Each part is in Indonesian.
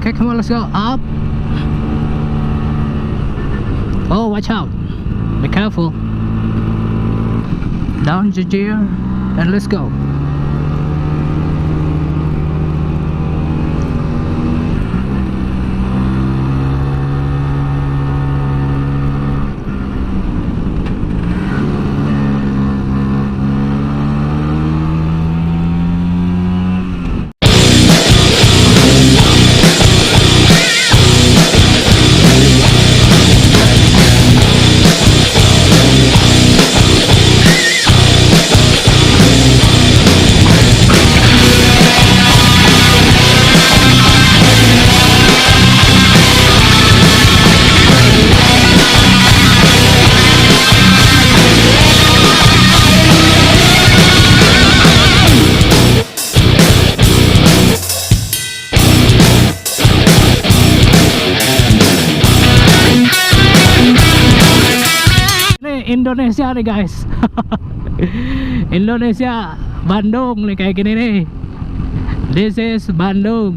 Okay, come on, let's go up. Oh, watch out, be careful. Down the gear and let's go. Indonesia nih guys. Indonesia, Bandung nih kayak gini nih. This is Bandung.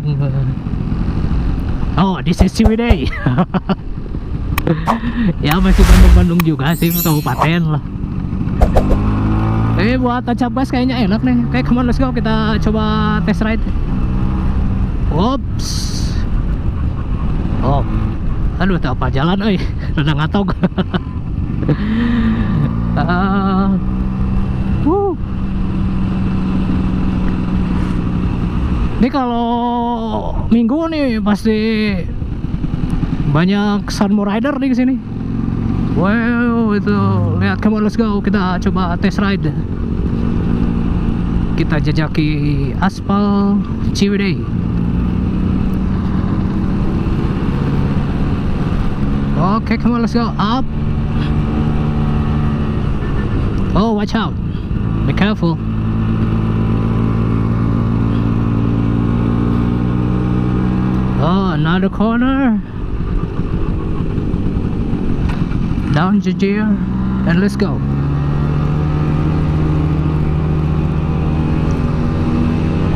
Oh, this is Ciwidey. Ya masih Bandung-Bandung juga sih, kabupaten lah. Buat tancap gas kayaknya enak nih. Kayak come on, let's go, kita coba test ride. Oops. Oh, aduh tak apa jalan, udah ngatau. Ini kalau minggu nih pasti banyak Sunmo Rider nih kesini. Wow, itu lihat, come on let's go, kita coba test ride. Kita jajaki aspal Ciwidey. Okay, come on let's go up. Oh, watch out, be careful. Oh, another corner. Down the gear and let's go.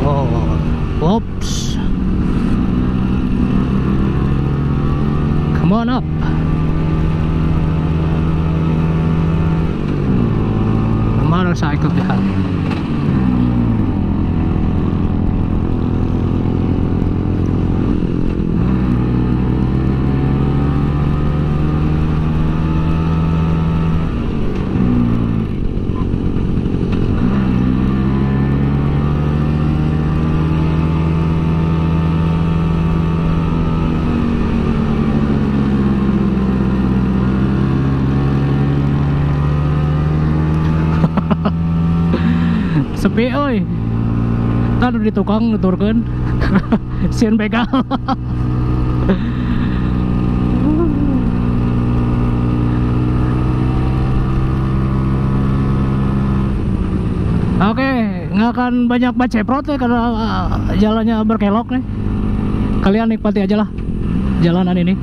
Oh, whoops. Come on up. Motorcycle behind. Sepi oi. Tadi di tukang nuturkeun. Sieun begal. Oke, nggak akan banyak baceprot ya karena jalannya berkelok nih. Kalian nikmati aja lah jalanan ini.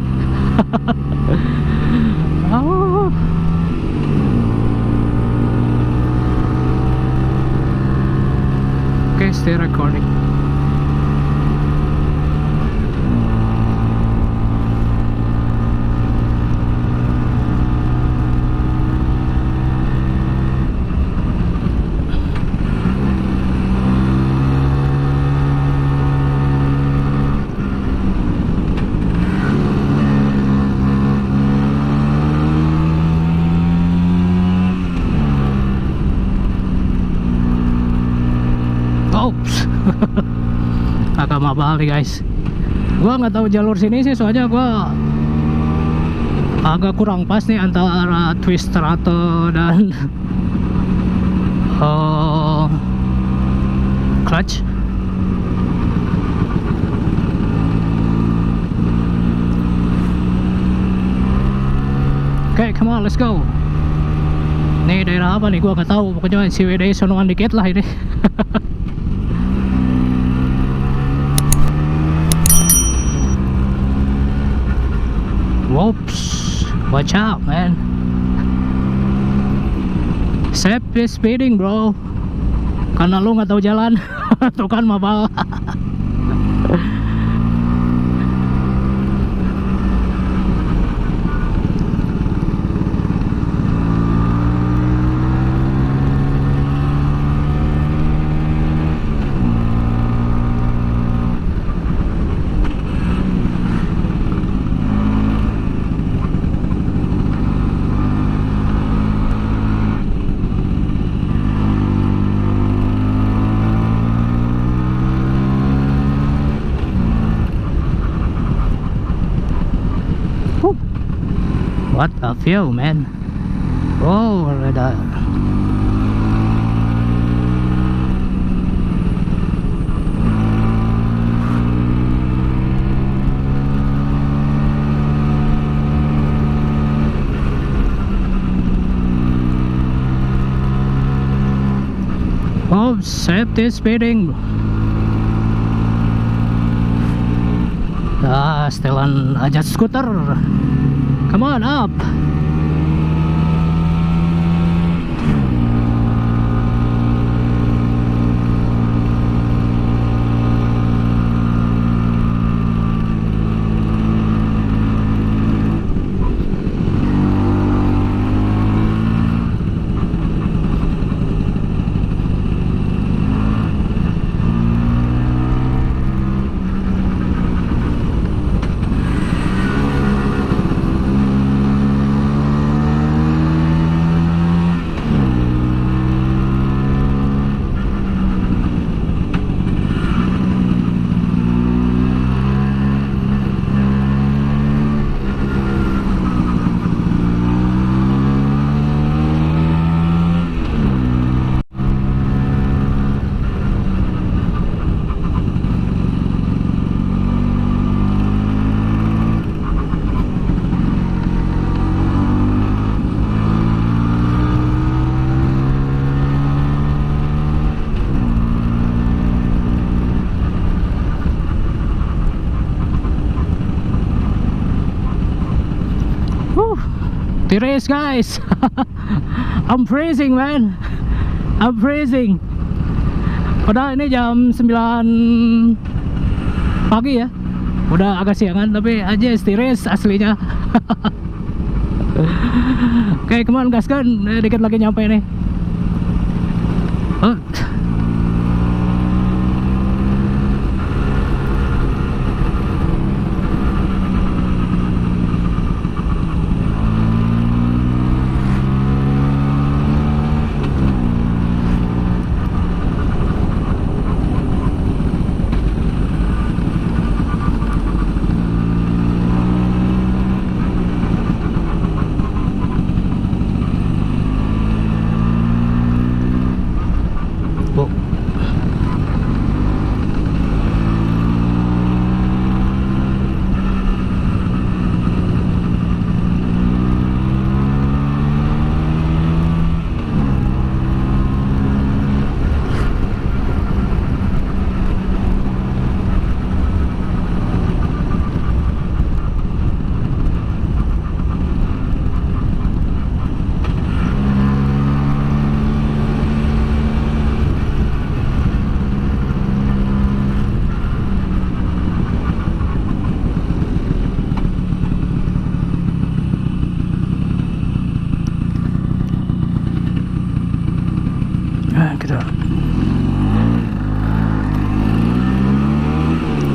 Oh. Okay, stay recording. Agak mabal nih guys. Gua nggak tahu jalur sini sih, soalnya gua agak kurang pas nih antara twister atau dan clutch. Oke, come on, let's go. Nih daerah apa nih? Gua nggak tahu. Pokoknya Ciwidey sonoan dikit lah ini. Whoops, watch out man. Safety speeding bro. Karena lu nggak tahu jalan. Tuh kan mabal. What a view, man. Oh, ada. Oh, safety speeding. Setelan aja skuter. Come on up. Tiris guys. I'm freezing, man. I'm freezing. Padahal ini jam 9 pagi ya. Udah agak siangan tapi aja tiris aslinya. Oke, come on gaskan. Dikit lagi nyampe nih. Oh.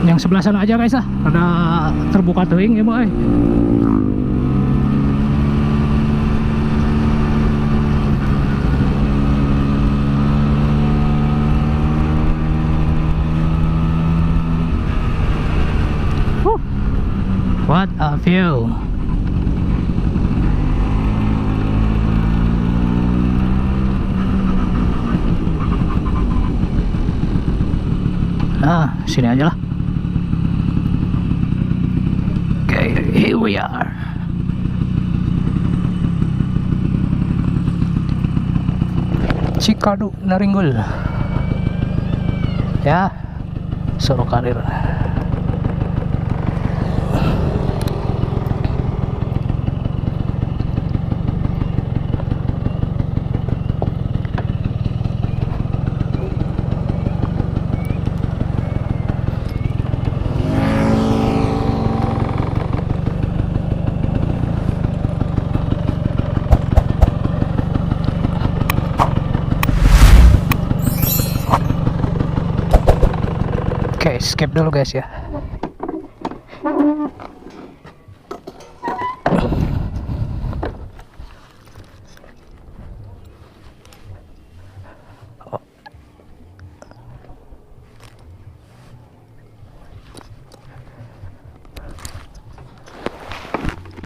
Yang sebelah sana aja guys lah, ada terbuka teuing ya boy. What a view. Nah, sini aja lah. Here we are. Cikadu Naringgul. Ya, Soro Karir. Oke, skip dulu guys ya.